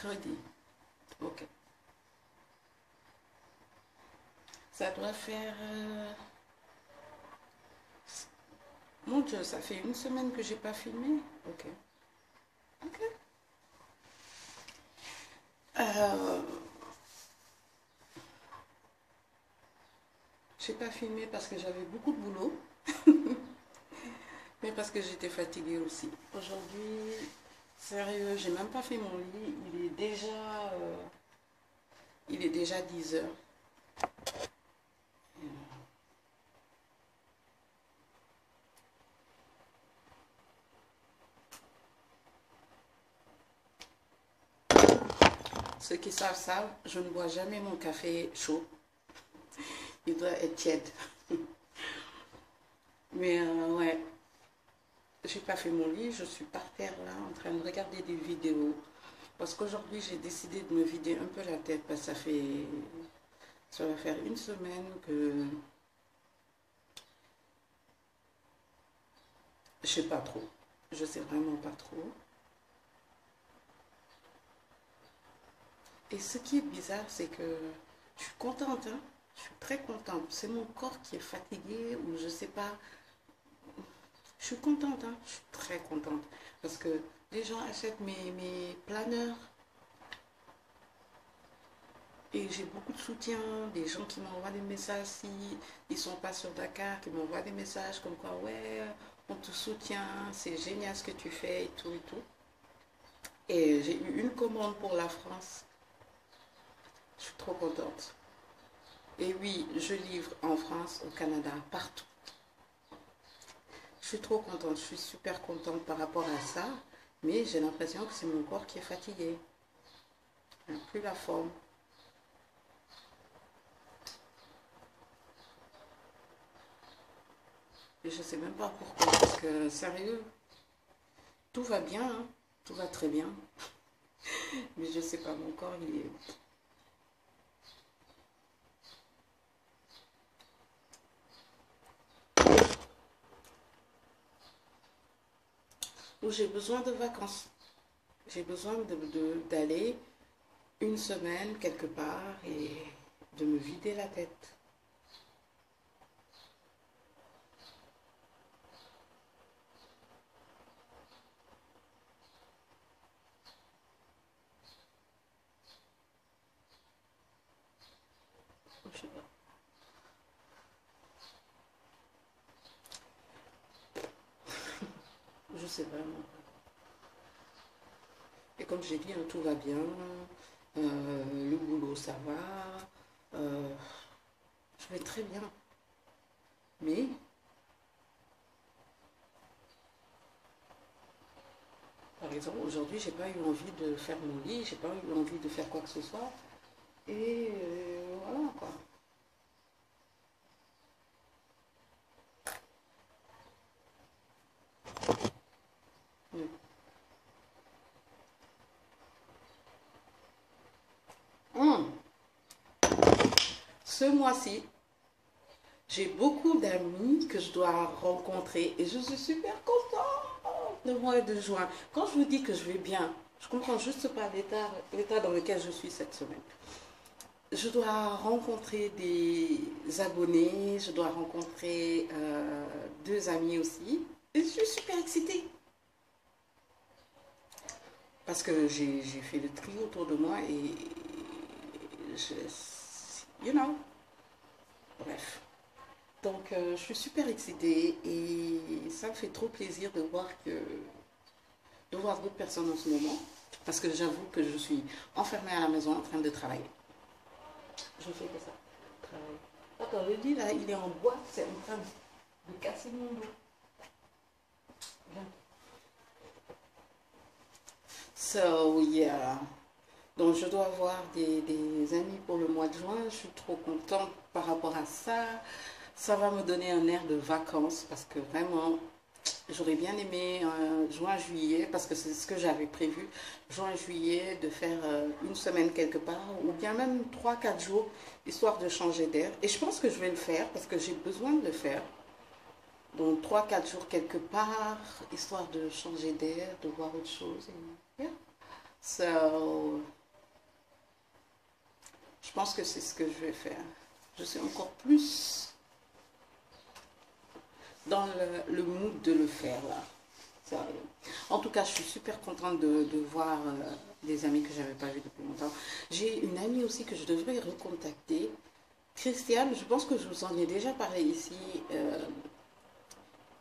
Mercredi. Ok. Ça doit faire... Mon Dieu, ça fait une semaine que j'ai pas filmé. Ok. Ok. Euh, j'ai pas filmé parce que j'avais beaucoup de boulot, mais parce que j'étais fatiguée aussi. Aujourd'hui, sérieux, j'ai même pas fait mon lit. Il est déjà 10 heures. Ceux qui savent, je ne bois jamais mon café chaud. Il doit être tiède. Mais ouais, j'ai pas fait mon lit, je suis par terre là en train de regarder des vidéos. Parce qu'aujourd'hui j'ai décidé de me vider un peu la tête parce que ça va faire une semaine que je sais pas trop. Je sais vraiment pas trop. Et ce qui est bizarre, c'est que je suis contente, hein. Je suis très contente. C'est mon corps qui est fatigué ou je sais pas. Je suis contente, hein. Je suis très contente. Parce que les gens achètent mes planeurs et j'ai beaucoup de soutien. Des gens qui m'envoient des messages si ils sont pas sur Dakar, qui m'envoient des messages comme quoi, ouais, on te soutient, c'est génial ce que tu fais et tout et tout. Et j'ai eu une commande pour la France. Je suis trop contente. Et oui, je livre en France, au Canada, partout. Je suis trop contente, je suis super contente par rapport à ça, mais j'ai l'impression que c'est mon corps qui est fatigué. Il n'a plus la forme. Et je ne sais même pas pourquoi, parce que sérieux, tout va bien, hein, tout va très bien, mais je ne sais pas, mon corps il est... Où j'ai besoin de vacances. J'ai besoin d'aller une semaine quelque part et de me vider la tête. Je sais pas. Je sais vraiment pas. Et comme j'ai dit, hein, tout va bien. Le boulot, ça va. Je vais très bien. Mais, par exemple, aujourd'hui, j'ai pas eu envie de faire mon lit, j'ai pas eu envie de faire quoi que ce soit. Et voilà quoi. Mm. Mm. Ce mois-ci, j'ai beaucoup d'amis que je dois rencontrer et je suis super contente le mois de juin. Quand je vous dis que je vais bien, je comprends juste pas l'état dans lequel je suis cette semaine. Je dois rencontrer des abonnés, je dois rencontrer deux amis aussi. Et je suis super excitée parce que j'ai fait le tri autour de moi et je, you know, bref. Donc je suis super excitée et ça me fait trop plaisir de voir d'autres personnes en ce moment parce que j'avoue que je suis enfermée à la maison en train de travailler. Je fais que ça, travailler. Attends, le lit là, il est en bois, c'est en train de casser mon dos. Viens. So, yeah. Donc, je dois avoir des amis pour le mois de juin. Je suis trop contente par rapport à ça. Ça va me donner un air de vacances parce que vraiment, j'aurais bien aimé juin-juillet, parce que c'est ce que j'avais prévu, juin-juillet, de faire une semaine quelque part, ou bien même 3 4 jours, histoire de changer d'air. Et je pense que je vais le faire, parce que j'ai besoin de le faire. Donc 3 4 jours quelque part, histoire de changer d'air, de voir autre chose. Et, yeah. So, je pense que c'est ce que je vais faire. Je suis encore plus dans le mood de le faire là. Sérieux. En tout cas, je suis super contente de voir des amis que j'avais pas vus depuis longtemps. J'ai une amie aussi que je devrais recontacter. Christiane, je pense que je vous en ai déjà parlé ici.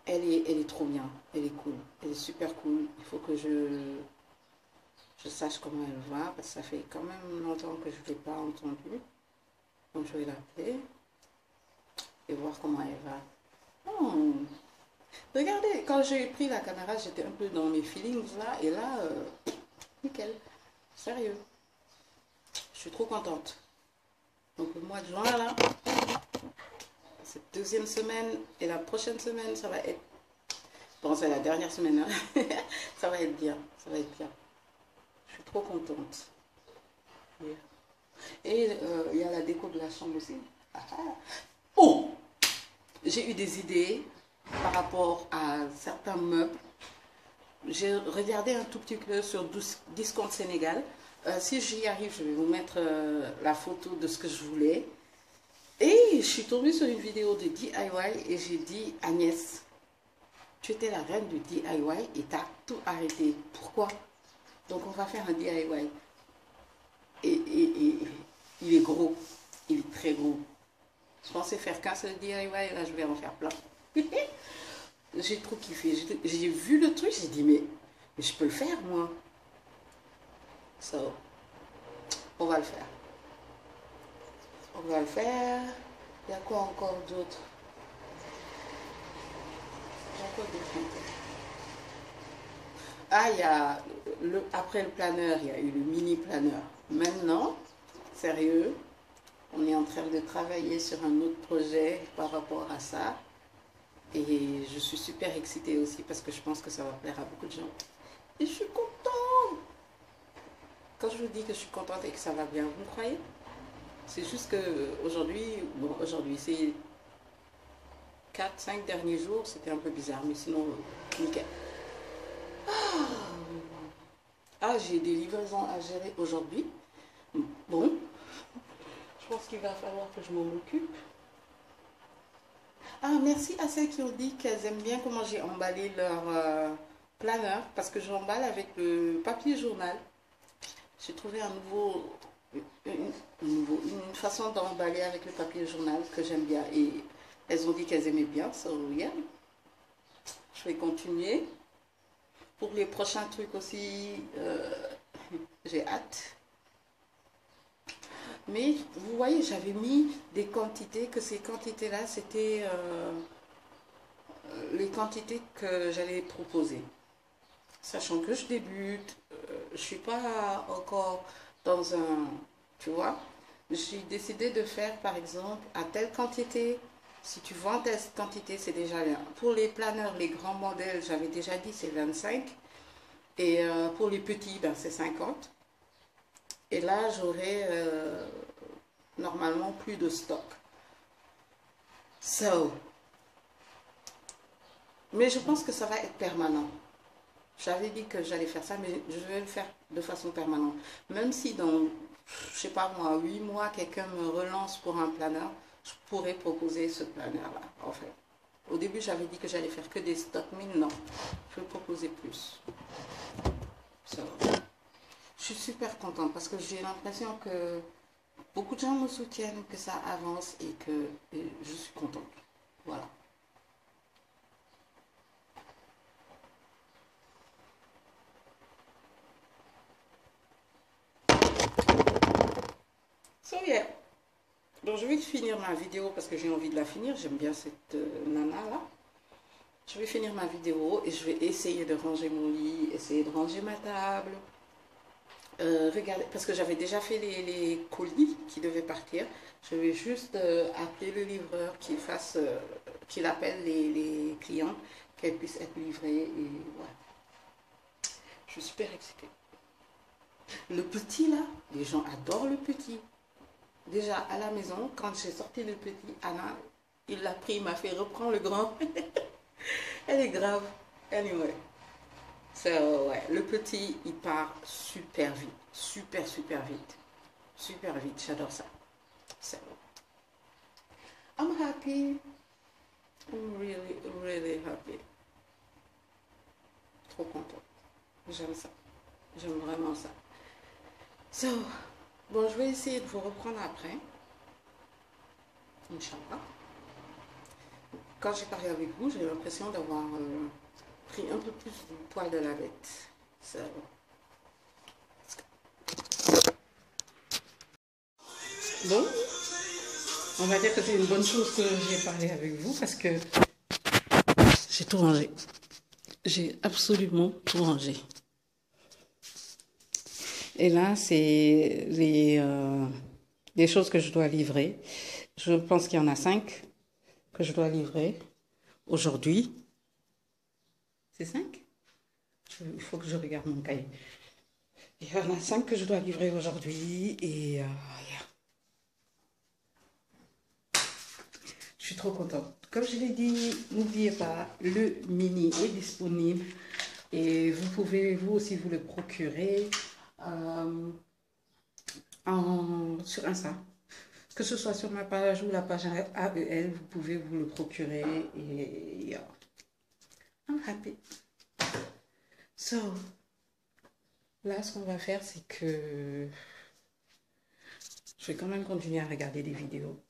Elle est trop bien. Elle est cool. Elle est super cool. Il faut que je sache comment elle va parce que ça fait quand même longtemps que je ne l'ai pas entendue. Donc je vais l'appeler et voir comment elle va. Oh. Regardez, quand j'ai pris la caméra, j'étais un peu dans mes feelings là, et là, nickel, sérieux, je suis trop contente. Donc le mois de juin là, cette deuxième semaine et la prochaine semaine, ça va être, bon c'est la dernière semaine, hein. Ça va être bien, ça va être bien. Je suis trop contente. Yeah. Et il y a la déco de la chambre aussi. Ah, ah. Oh, j'ai eu des idées par rapport à certains meubles. J'ai regardé un tout petit peu sur Discount Sénégal. Si j'y arrive, je vais vous mettre la photo de ce que je voulais. Et je suis tombée sur une vidéo de DIY et j'ai dit, Agnès, tu étais la reine du DIY et tu as tout arrêté. Pourquoi? Donc on va faire un DIY. Et il est gros. Il est très gros. Je pensais faire qu'un seul DIY et là je vais en faire plein. J'ai trop kiffé. J'ai vu le truc, j'ai dit, mais je peux le faire, moi. So, on va le faire. On va le faire. Il y a quoi encore d'autre? Il y a quoi d'autre? Ah, il y a après le planeur, il y a eu le mini planeur. Maintenant, sérieux, on est en train de travailler sur un autre projet par rapport à ça. Et je suis super excitée aussi parce que je pense que ça va plaire à beaucoup de gens. Et je suis contente. Quand je vous dis que je suis contente et que ça va bien, vous me croyez? C'est juste que aujourd'hui, bon, aujourd'hui, c'est 4-5 derniers jours, c'était un peu bizarre, mais sinon, nickel. Ah, j'ai des livraisons à gérer aujourd'hui. Bon, je pense qu'il va falloir que je m'en occupe. Ah, merci à celles qui ont dit qu'elles aiment bien comment j'ai emballé leur planeur, parce que j'emballe avec le papier journal. J'ai trouvé une façon d'emballer avec le papier journal que j'aime bien. Et elles ont dit qu'elles aimaient bien, so yeah. Je vais continuer. Pour les prochains trucs aussi, j'ai hâte. Mais vous voyez, j'avais mis des quantités, que ces quantités-là, c'était les quantités que j'allais proposer. Sachant que je débute, je ne suis pas encore dans un, tu vois, j'ai décidé de faire par exemple à telle quantité. Si tu vends telle quantité, c'est déjà bien. Pour les planeurs, les grands modèles, j'avais déjà dit c'est 25. Et pour les petits, ben, c'est 50. Et là, j'aurai normalement plus de stock. So, mais je pense que ça va être permanent. J'avais dit que j'allais faire ça, mais je vais le faire de façon permanente. Même si dans, je sais pas moi, 8 mois, quelqu'un me relance pour un planeur, je pourrais proposer ce planeur-là, en fait. Au début, j'avais dit que j'allais faire que des stocks, mais non, je vais proposer plus. So, je suis super contente parce que j'ai l'impression que beaucoup de gens me soutiennent, que ça avance et que je suis contente. Voilà. So yeah. Donc je vais finir ma vidéo parce que j'ai envie de la finir. J'aime bien cette nana là. Je vais finir ma vidéo et je vais essayer de ranger mon lit, essayer de ranger ma table. Regardez, parce que j'avais déjà fait les colis qui devaient partir. Je vais juste appeler le livreur qu'il appelle les clients, qu'elles puissent être livrées. Et voilà. Je suis super excitée. Le petit là, les gens adorent le petit. Déjà à la maison, quand j'ai sorti le petit, Anna, il l'a pris, il m'a fait reprendre le grand. Elle est grave. Anyway. Ouais, le petit, il part super vite. Super, super vite. Super vite, j'adore ça. So, I'm happy. I'm really, really happy. Trop content. J'aime ça. J'aime vraiment ça. So, bon, je vais essayer de vous reprendre après. Inch'Allah. Quand j'ai parlé avec vous, j'ai l'impression d'avoir pris un peu plus du poil de la bête. So, bon, on va dire que c'est une bonne chose que j'ai parlé avec vous parce que j'ai tout rangé. J'ai absolument tout rangé. Et là, c'est les choses que je dois livrer. Je pense qu'il y en a 5 que je dois livrer aujourd'hui. C'est 5? Il faut que je regarde mon cahier. Il y en a 5 que je dois livrer aujourd'hui et yeah. Je suis trop contente. Comme je l'ai dit, n'oubliez pas, le mini est disponible et vous pouvez vous aussi vous le procurer sur Insta. Que ce soit sur ma page ou la page AEL, vous pouvez vous le procurer et yeah. I'm happy. So, là, ce qu'on va faire, c'est que je vais quand même continuer à regarder des vidéos.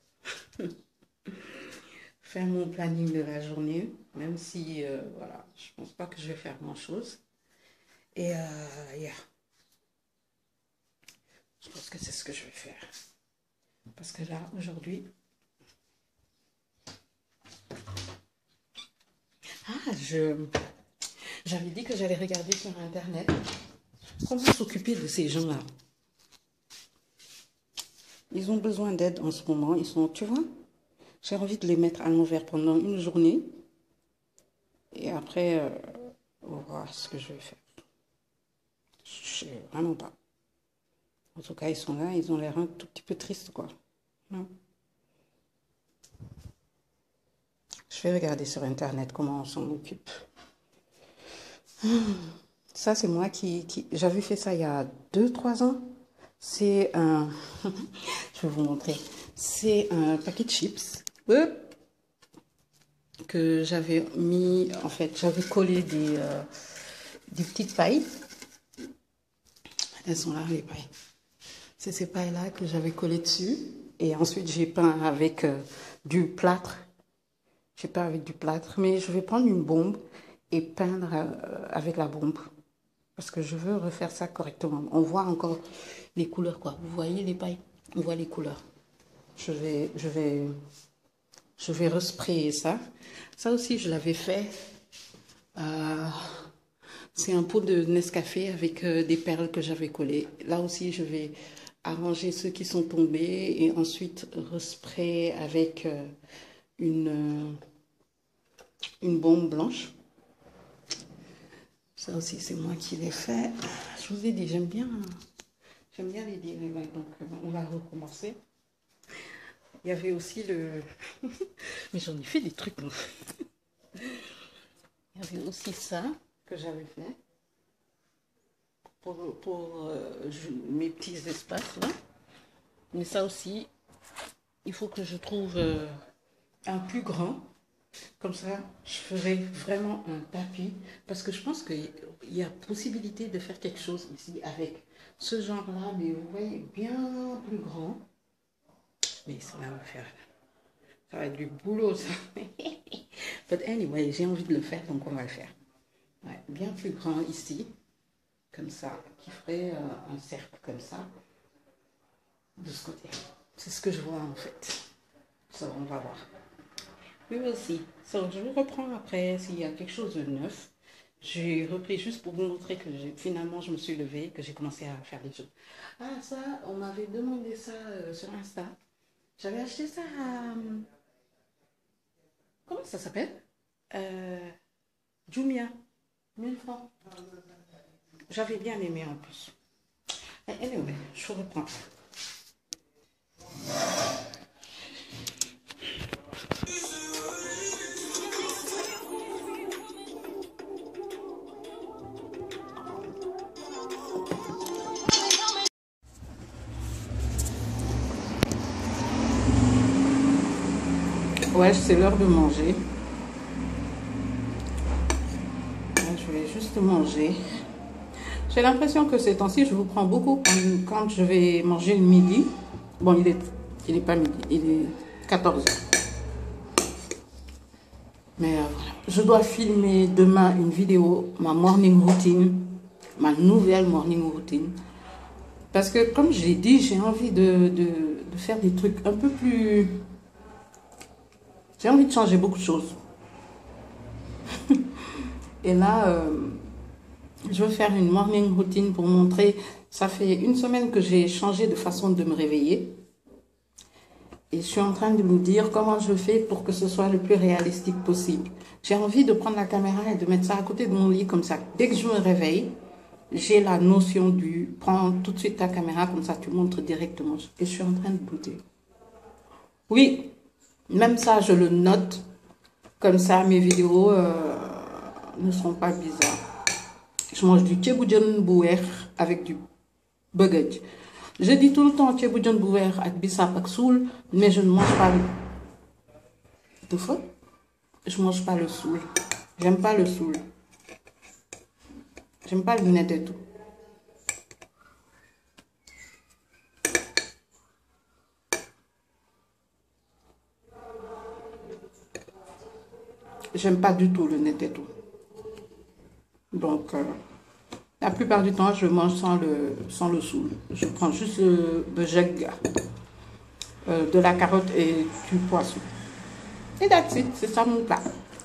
Faire mon planning de la journée, même si, voilà, je pense pas que je vais faire grand-chose. Et, yeah. Je pense que c'est ce que je vais faire. Parce que là, aujourd'hui... Ah, j'avais dit que j'allais regarder sur Internet comment s'occuper de ces gens-là. Ils ont besoin d'aide en ce moment. Ils sont, tu vois, j'ai envie de les mettre à l'envers pendant une journée. Et après, on va voir ce que je vais faire. Je sais vraiment pas. En tout cas, ils sont là. Ils ont l'air un tout petit peu tristes, quoi. Non. Je vais regarder sur Internet comment on s'en occupe. Ça, c'est moi qui... J'avais fait ça il y a 2-3 ans. C'est un... je vais vous montrer. C'est un paquet de chips que j'avais mis... En fait, j'avais collé des petites pailles. Elles sont là, les pailles. C'est ces pailles-là que j'avais collées dessus. Et ensuite, j'ai peint avec du plâtre. J'ai peint avec du plâtre. Mais je vais prendre une bombe et peindre avec la bombe. Parce que je veux refaire ça correctement. On voit encore les couleurs, quoi. Vous voyez les pailles? On voit les couleurs. Je vais resprayer ça. Ça aussi, je l'avais fait. C'est un pot de Nescafé avec des perles que j'avais collées. Là aussi, je vais arranger ceux qui sont tombés et ensuite resprayer avec une bombe blanche. Ça aussi, c'est moi qui l'ai fait. Je vous ai dit, j'aime bien les DIY, donc on va recommencer. Il y avait aussi le... Mais j'en ai fait des trucs, moi. Il y avait aussi ça que j'avais fait pour mes petits espaces, là. Mais ça aussi, il faut que je trouve un plus grand. Comme ça, je ferai vraiment un tapis. Parce que je pense qu'il y a possibilité de faire quelque chose ici avec ce genre-là. Mais vous voyez, bien plus grand. Mais ça va me faire... Ça va être du boulot, ça. But anyway, j'ai envie de le faire, donc on va le faire. Ouais, bien plus grand ici. Comme ça. Qui ferait un cercle comme ça. De ce côté. C'est ce que je vois en fait. Ça, on va voir. Oui, aussi. So, je vous reprends après s'il y a quelque chose de neuf. J'ai repris juste pour vous montrer que finalement je me suis levée, que j'ai commencé à faire des choses. Ah, ça, on m'avait demandé ça sur Insta. J'avais acheté ça à... Comment ça s'appelle Jumia. 1000 francs. J'avais bien aimé en plus. Anyway, je vous reprends. Ouais, c'est l'heure de manger. Je vais juste manger. J'ai l'impression que ces temps-ci, je vous prends beaucoup quand je vais manger le midi. Bon, il est pas midi, il est 14 heures. Mais voilà. Je dois filmer demain une vidéo, ma morning routine, ma nouvelle morning routine. Parce que comme je l'ai dit, j'ai envie de faire des trucs un peu plus... J'ai envie de changer beaucoup de choses. Et là, je veux faire une morning routine pour montrer... Ça fait une semaine que j'ai changé de façon de me réveiller. Et je suis en train de me dire comment je fais pour que ce soit le plus réalistique possible. J'ai envie de prendre la caméra et de mettre ça à côté de mon lit comme ça. Dès que je me réveille, j'ai la notion du prends tout de suite ta caméra comme ça tu montres directement. Et je suis en train de douter. Oui, même ça je le note. Comme ça mes vidéos ne seront pas bizarres. Je mange du ceebu bouer avec du buggage. Je dis tout le temps ceebu bouer avec bissap ak soul, mais je ne mange pas le... De feu? Je mange pas le soul. J'aime pas le soul. J'aime pas le net et tout. J'aime pas du tout le net et tout. Donc, la plupart du temps, je mange sans le soul. Je prends juste le bejeg, de la carotte et du poisson. Et that's it, c'est ça mon plat.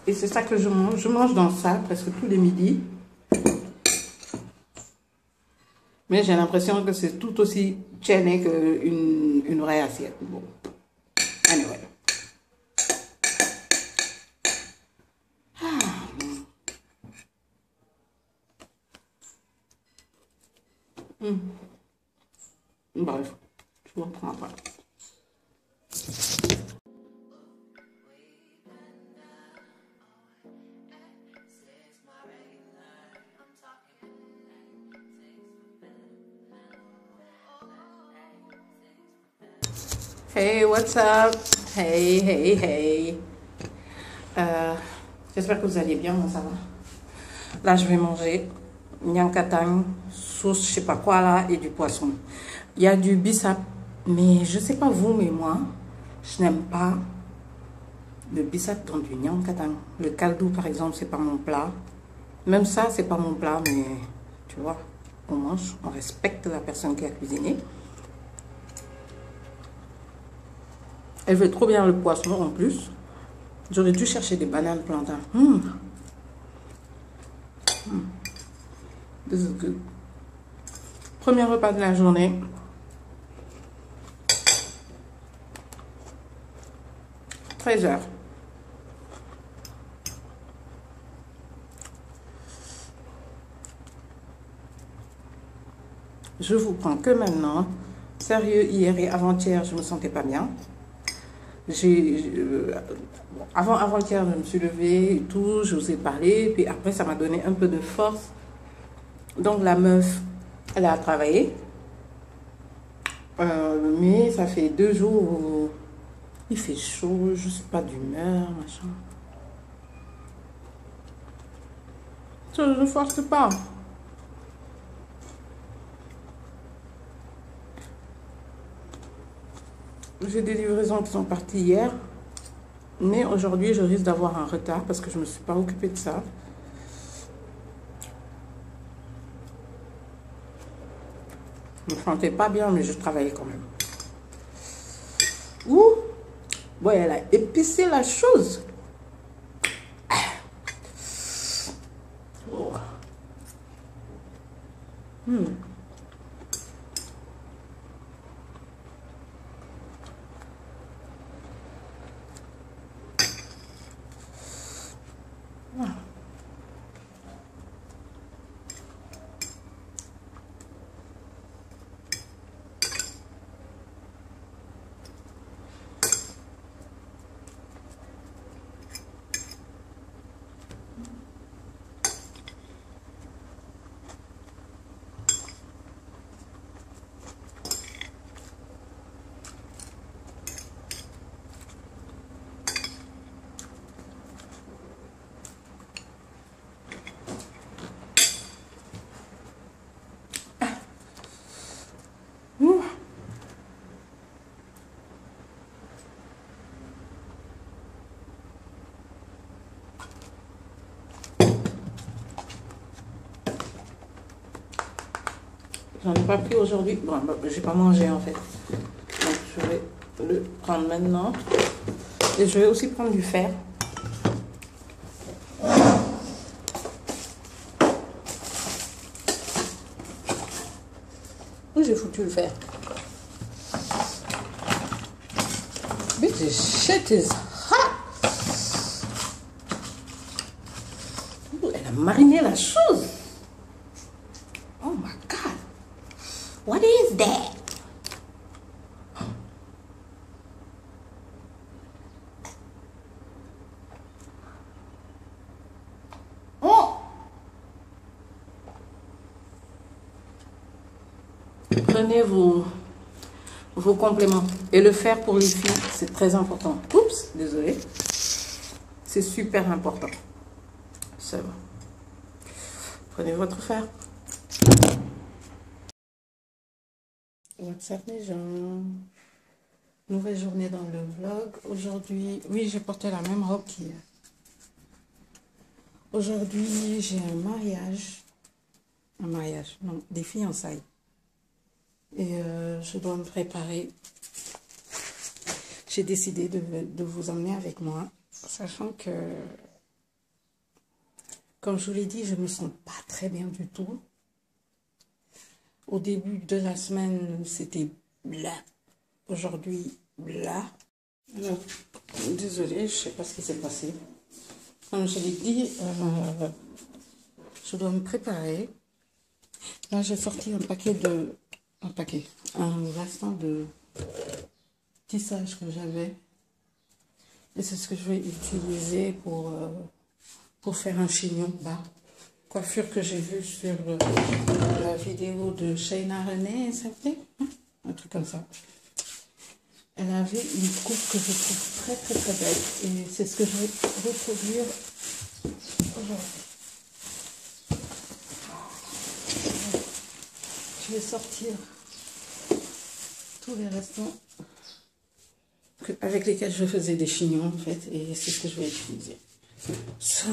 Et c'est ça que je mange. Je mange dans ça presque tous les midis. Mais j'ai l'impression que c'est tout aussi chaîné qu'une vraie assiette. Bon. Anyway. Bref, je vous reprends après. Hey, what's up? Hey, hey, hey. J'espère que vous allez bien, moi ça va. Là, je vais manger nyankatang, sauce je sais pas quoi là, et du poisson. Il y a du bissap, mais je sais pas vous, mais moi, je n'aime pas le bissap dans du nyankatang. Le kaldou, par exemple, c'est pas mon plat. Même ça, c'est pas mon plat, mais tu vois, on mange, on respecte la personne qui a cuisiné. Elle fait trop bien le poisson en plus. J'aurais dû chercher des bananes plantains. This is good. Premier repas de la journée. « 13h. Je vous prends que maintenant. Sérieux, hier et avant-hier, je me sentais pas bien. Avant-hier, je me suis levée et tout, je vous ai parlé, puis après, ça m'a donné un peu de force. Donc, la meuf, elle a travaillé. Mais ça fait 2 jours où il fait chaud, je suis pas d'humeur, machin. Je ne force pas. J'ai des livraisons qui sont parties hier. Mais aujourd'hui, je risque d'avoir un retard parce que je ne me suis pas occupée de ça. Je ne me sentais pas bien, mais je travaillais quand même. Ouh! Bon, elle a épicé la chose. Oh. J'en ai pas pris aujourd'hui. Bon, bah, j'ai pas mangé en fait. Donc je vais le prendre maintenant. Et je vais aussi prendre du fer. Où j'ai foutu le fer? Mais this shit is hot. Elle a mariné la chose. Oh my god. What is that? Oh! Prenez vos compléments. Et le fer pour les filles, c'est très important. Oups, désolé. C'est super important. Ça va. Prenez votre fer. What's up les gens? Nouvelle journée dans le vlog. Aujourd'hui, oui, j'ai porté la même robe qu'hier. Aujourd'hui, j'ai un mariage. Un mariage, non, des fiançailles. Et je dois me préparer. J'ai décidé de vous emmener avec moi, sachant que, comme je vous l'ai dit, je ne me sens pas très bien du tout. Au début de la semaine, c'était bla. Aujourd'hui, bla. Alors, désolée, je ne sais pas ce qui s'est passé. Comme je l'ai dit, je dois me préparer. Là, j'ai sorti un restant de tissage que j'avais. Et c'est ce que je vais utiliser pour faire un chignon bas. Coiffure que j'ai vue sur la vidéo de Shayna René, ça fait un truc comme ça. Elle avait une coupe que je trouve très très très belle. Et c'est ce que je vais reproduire aujourd'hui. Je vais sortir tous les restants avec lesquels je faisais des chignons en fait, et c'est ce que je vais utiliser. So.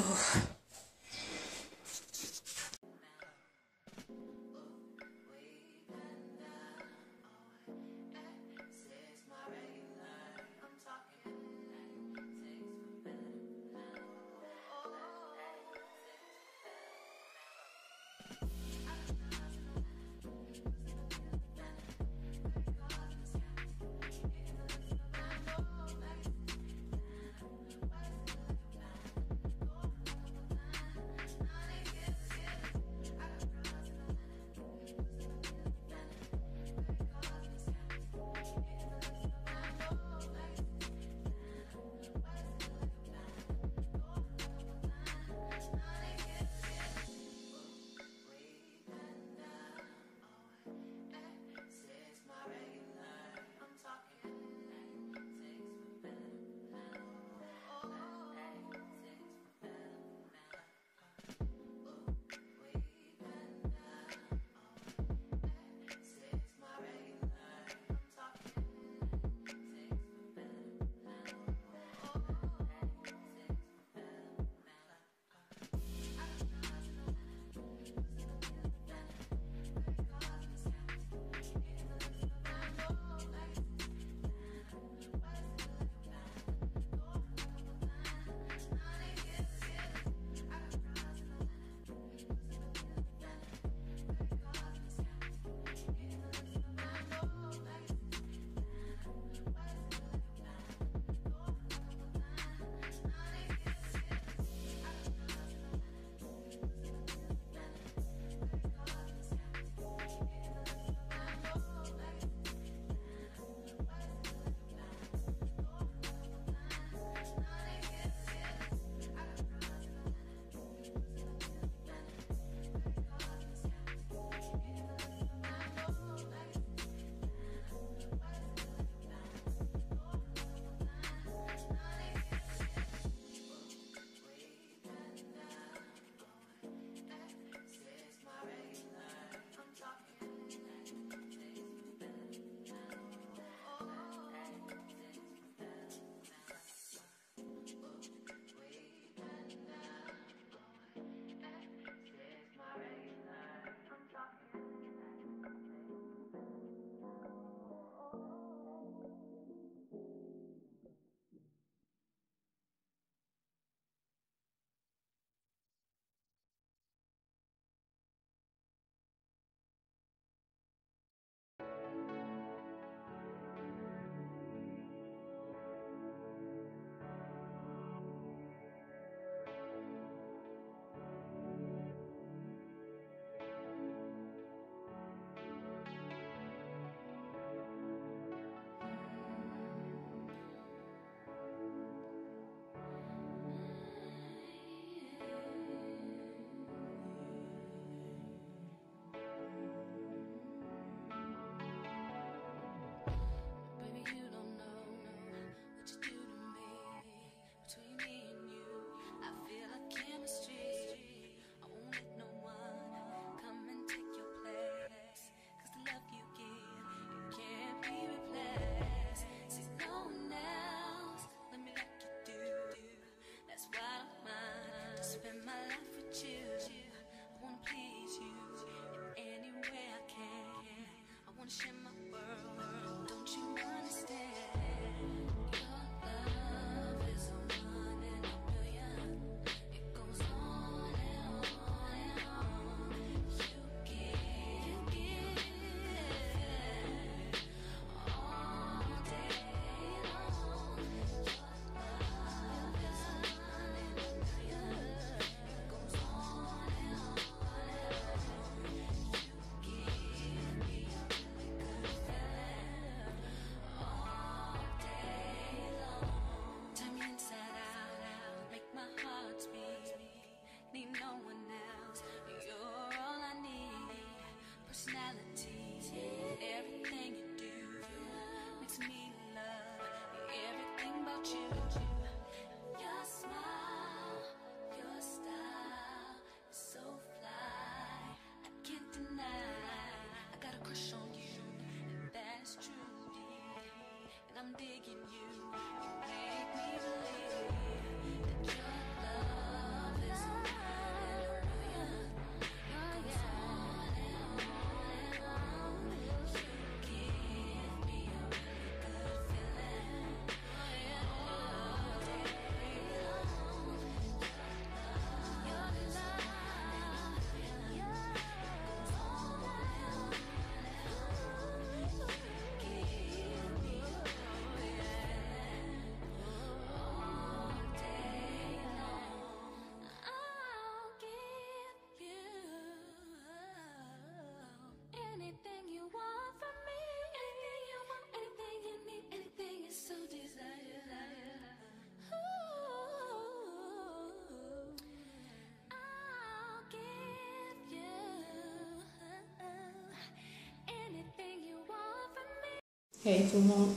Hey tout le monde.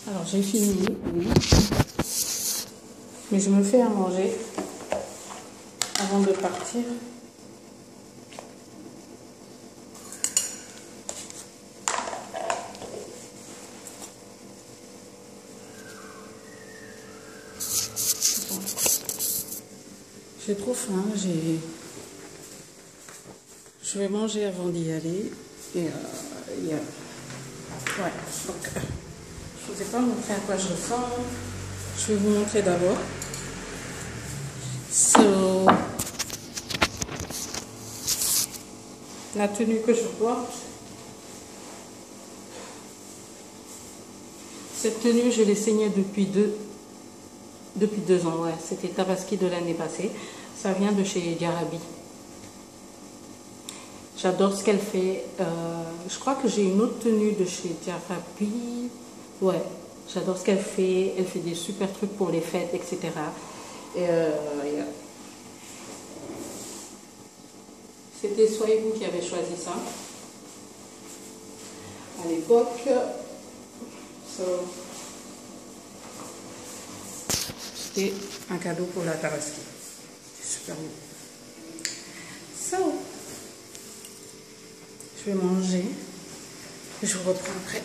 Alors j'ai fini, oui. Mais je me fais à manger avant de partir. Bon. J'ai trop faim, je vais manger avant d'y aller. Et ouais, donc je ne vous ai pas montré à quoi je ressemble. Je vais vous montrer d'abord. La tenue que je porte. Cette tenue, je l'ai saignée depuis deux ans. Ouais, c'était Tabaski de l'année passée. Ça vient de chez Diarabi. J'adore ce qu'elle fait. Je crois que j'ai une autre tenue de chez Diarabi. Ouais, j'adore ce qu'elle fait. Elle fait des super trucs pour les fêtes, etc. Yeah. C'était Soyez-vous qui avez choisi ça à l'époque. C'était un cadeau pour la Tabaski. Super beau. Je vais manger. Je vous reprends après.